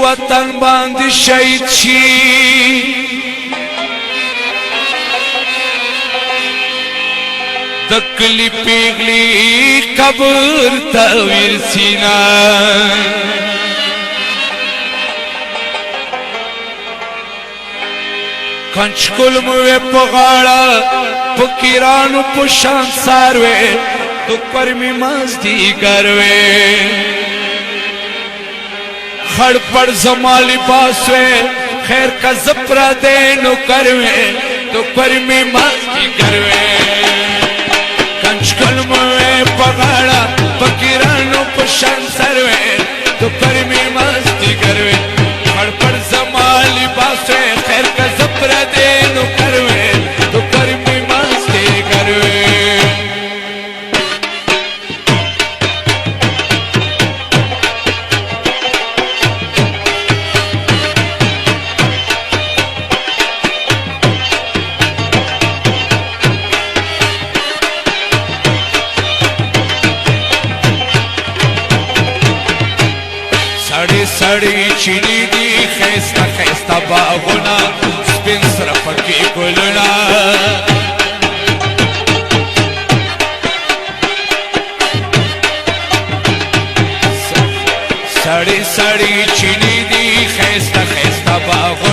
وطن باندې شهید شي د کلی پیغلی قبر ته ورسینا کنچکل موے پغاڑا پکیرانو پشان ساروے تو پرمی مازدی گروے خڑ پڑ زمالی باسوے خیر کا زپرا دینو کروے تو پرمی مازدی گروے کنچکل موے پغاڑا پکیرانو پشان ساروے تو پرمی مازدی گروے خڑ پڑ زمالی باسوے خیر کا زپرا دینو کروے تو پرمی مازدی گروے سڑی سڑی چینی دی خیستا خیستا باغونا سپین سرپکی گلنا سڑی سڑی چینی دی خیستا خیستا باغونا